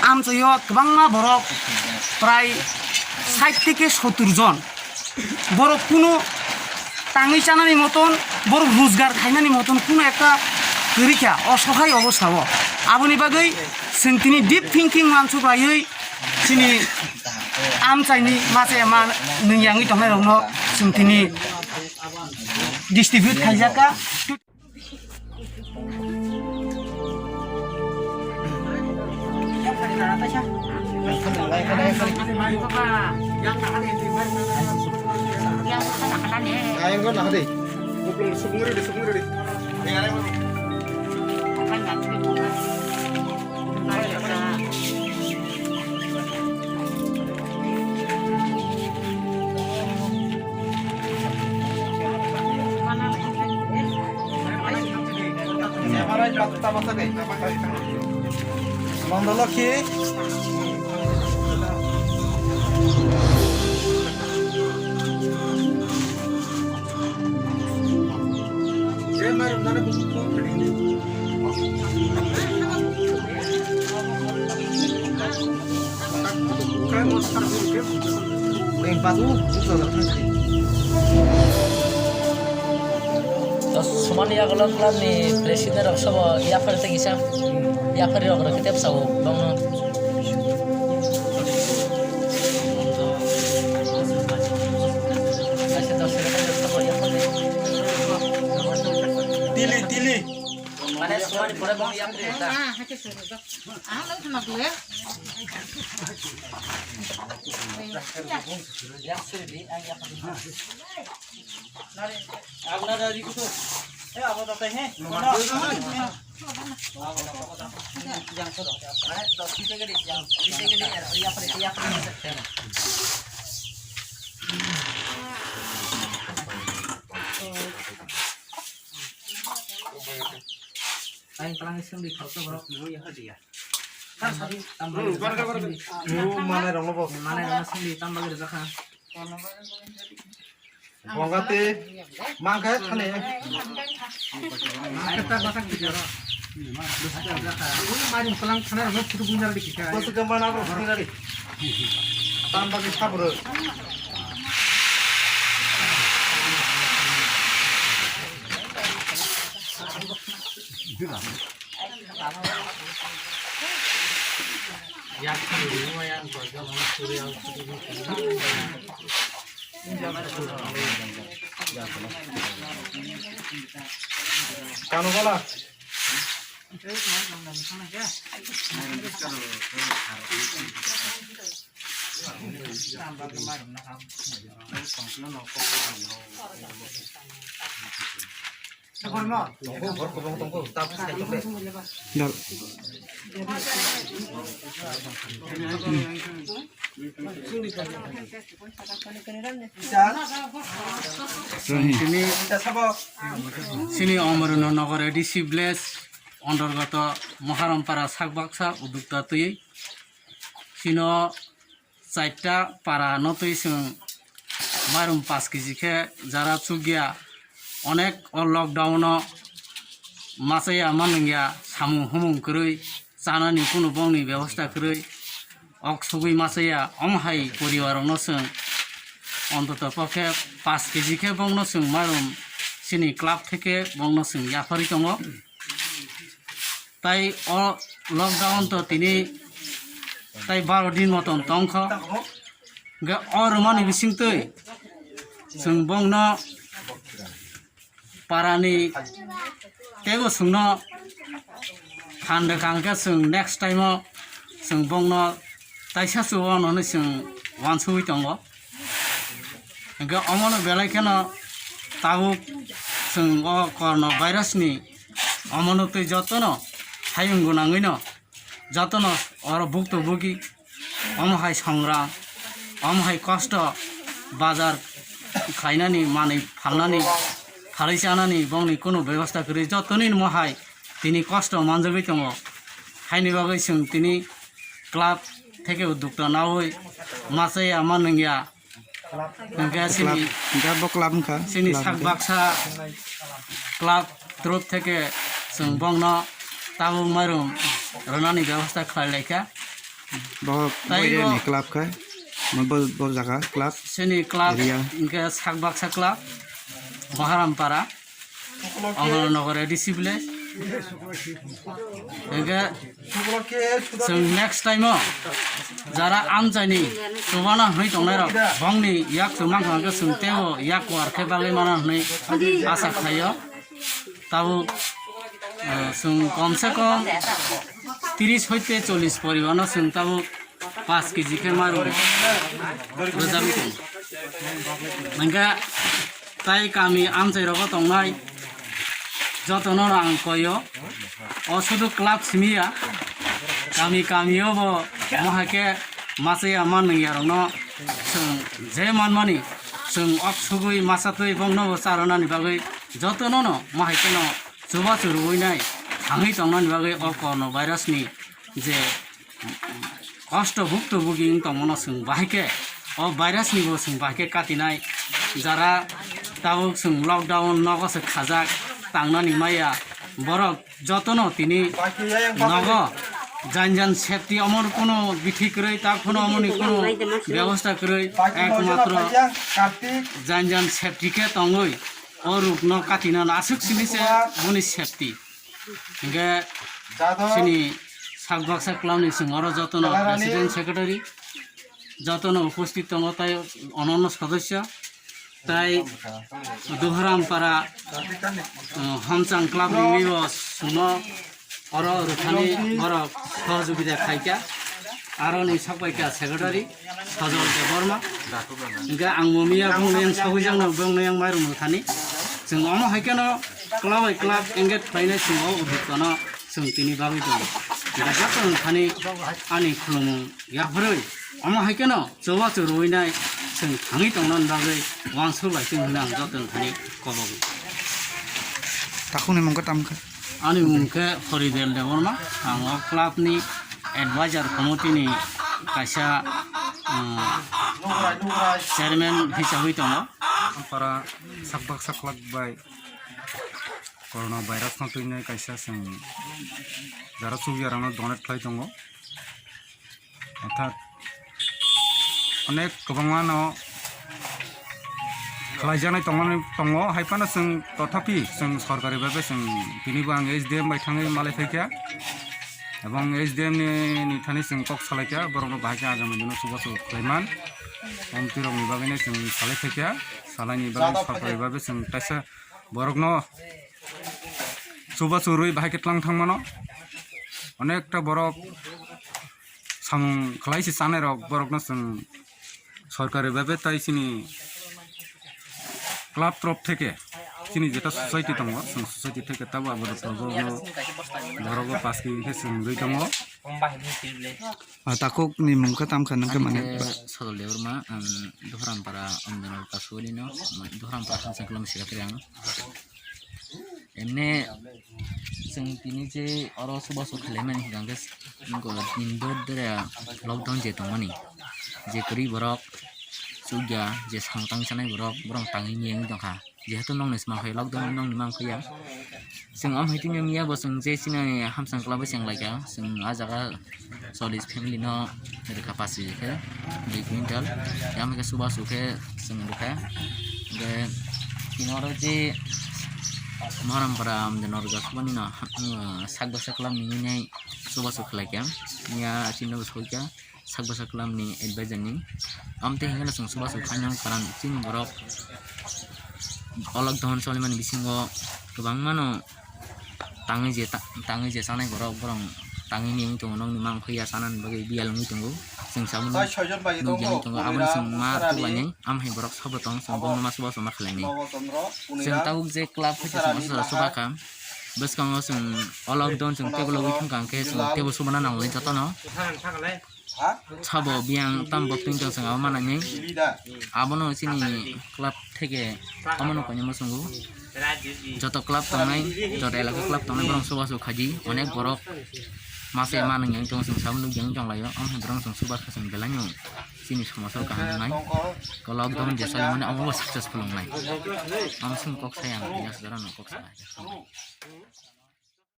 আমচাইও गोबां বরক প্রায় 60 থেকে 70 জন বরক কোনো টাঙি চানানি মতন বড় রোজগার খাইনানি মতন কোনো একটা তরিকা অসহায় অবস্থাও আবনি বাগৈ जों তিনি ডিপ থিংকিং মানসুफ्रायै जोंनि আমচাইনি মাছে मा नोंयाङै थांनाय रंनो जों তিনি distribute खाइजाका Mandalaki. Suman ya kalau kelam ni presiden rok sabo ya fer te kisah ya fer rok rok tiap sabo bang no Tili. mana suman di pura bang ya fer ta lalu sama gue ya fer di ang ya fer Agna dari kutu. Apa tata he? yang sudah mana dos kita ke di yang kita ke di ya fer Ay, parang isang di kau bro, mo ya hadi ya. Kan sabi tambah. Mana rong lobo. Mana yang isang di tambah gitu kan. Bongate. Mangkai thane. Kita masak di jero. Mari pulang sana ro putu bunjar di kita. Bos gamana ro ngari. Tambah ki sabro. Ya kan semua yang keluarga mau suri yang Kanu bola. Tunggu, tapi saya coba. Sini Omrun Nagore DC Blaze অন্তর্গত মহারমপাড়া সাকবাক্সা উদ্যোক্তা তুই সিনো 4টা পাড়া নতুই সিং মারুম 5 কেজিকে যারা চুগিয়া অনেক lockdown মাসাইয়া মানঙ্গিয়া সামু হুমুং করি চানানি কোনো বংনি ব্যবস্থা করি অকসুগুই মাসাইয়া অমহাই পরিবার নসং অন্তত পক্ষে 5 কেজিকে বংনসং মারুম সিনি ক্লাব থেকে বংনসং ইয়াফারি দङ তাই লকডাউন তো তিনি তাই 12 দিন মতন তংখ অরমানি বিসিংতৈ जों बंनो पारानि तेगो सुंनो खान्द कांके जों नेक्स्ट टाइम जों बंनो ताइसा सुवानो जों वानसुइ दङ अमनो बेलायखेनो ताबु जों करना भाइरासनि अमनो तै जतनो हायुं गोनाङैनो जतनो अर भुक्तभोगी अमहाय संग्राम अमहाय कष्ट बाजार खाइनानि मानै फालनानि फालै जानानि बंनि कोनो व्यवस्था करि जतनि महाय तिनि कष्ट मानजोबै दङ हायनि बागै जों तिनि क्लाब থেকে উদ্যোক্তা না হই মাছে আমার নঙ্গিয়া নঙ্গিয়া সিনি গাবো ক্লাব খা সিনি সাকবাক্সা ক্লাব তরফ থেকে जों बंनो ताबुं मारुम रनानि व्यवस्था खालायलायखा Bawa Tayo- ini club kah? Mau jaga club? sini club Area. inke Sagbaksa club Maharamparah Anggara disciple inke जों next time jara amjani subana hoi tongnai rok bongni yak sumang khangke sungteo yak warke bagli mana hoi asa khayo tabu sung komse kom 30 হইতে 40 পরিমাণ sung tabu 5 KG ke maru rojabi tong nangka tai kami amjai rogo tongnai jotono ang koyo o sudu club simia kami bo mohake masaya man yarongno sung je manmani sung ok sugui masatui bongno bo sarana ni bagai jotono no mohake no chuba churui nai hangi tongno ni bagai o corona virus ni je কষ্ট ভুক্তভোগী তমন sung bahike o virus ni bo sung bahike katinai jara tabu sung lockdown nogose khajak tangnani maya borok jotono tini নগ যান safety আমার কোনো বিধি করে তার কোনো আমনি কোনো ব্যবস্থা করে একমাত্র যান সেফটিকে তঙ্গই ও রূপ ন কাটিনা আসুক সিনিসে বনি সেফটি ইনকে সিনি সাগবাক্সা ক্লাবনি সিংহর যতন প্রেসিডেন্ট সেক্রেটারি যতন উপস্থিত তঙ্গ তাই অনন্য সদস্য তাই দুহরামপাড়া হামচাং ক্লাব নিমিব সুন অর রুখানি বরক সহযোগিতা খাইকা আরো নি সাকবাইকা সেক্রেটারি সজল দেববর্মা ইনকা आं ममिया बुंनाय सावैजांनो बुंनाय माइरं मुथानि जों अमा हायकेनो क्लाबै क्लाब एंगेज खालायनाय समाव उद्योगनो जों तिनि बागै दं दा जातन थानि आनि खुलुमु याफोरै अमा हायकेनो जवा जरुइनाय जों थाङै दंनान बागै वांसु लाइसिं होना आं जातन थानि कबागै Takut nih mungkin tamkan. Ani mungke Horidel Deborma, ang club ni advisor committee ni kaisa chairman hisabai tongo. Para Sagbaksa club by coronavirus na tuinay kaisa sing jara subyarano donate khai tongo. Orthat onek kobangmano khalaijanai tongo haipano sing tothapi sing sorkari bhabe sing tinibo ang SDM bai thangai malai phaikya ebong SDM ni thani sing kok salaikya borokno bahaka agami dino subaso khlaiman omtirok ni bagene sing salai phaikya salai bagai sorkari bhabe sing taisa borokno subaso rui bahake tlang thangmano onekta borok sang khlaisi sanai rok borokno sing sorkari bhabe tai sini club তরফ থেকে চিনি যেটা society দङ society থেকে তাবো আবদ বড় পাঁচকি রই দङ Takut nih mungkin tamkan nangke mana? সদল দেবরমা দুহরামপাড়া অঞ্জনর কাশুলিনো দুহরামপাড়া হামসাং ক্লাব সেক্রেটারি आं এমনে जों बिनि जे अर सुबासो खालायमानि हिगांगे दिनदो दरे लकडाउन जे दङनि जे गरीब बरक सुग्या जे सांतां सानाय बरक बरं ताङै नियं दंखा जेहेतु नंनि स्माखै लकडाउन नंनि मांखैया जों आमहायति मिया बसं जे सिनाय हामसां क्लाब सेंलायका जों आ जागा 40 फेमिलि न रेखा पासि के 2 क्विंटल यामके सुबासो के जों बुखा गे किनर जे Maharamparah amjanor gasubani na Sagbaksa club ni ngai subaso khlaikya nia chino soikya Sagbaksa club ni advisor ni amte hingala sung subaso khanyang karan chin borok olok don solimani bisingo gobang mano tangi je sanai borok borong tangi ni tung nong ni mang khia sanan bagai bial ngi tungu sing samun nu jang tungu abon sing ma tu bani am hai borok sabo tong sing bong ma subaso ma khlaini sing tau je club ke sing subaka bes kang sing olok don sing teblo wi thang kang ke sing teblo subana nang le jatono sabo biang tam bok ting jang sing amana ni abono sini club থেকে amano kanyama sungu joto club tongnai joto elaka club tongnai borong subaso khaji onek borok mase manang yang tong sing samnu yang jong layo am hendrong sing subas sing belanyo sini samasal kahanai kalau lockdown jasa mana am successful ngai am sing kok sayang ya saudara no kok sayang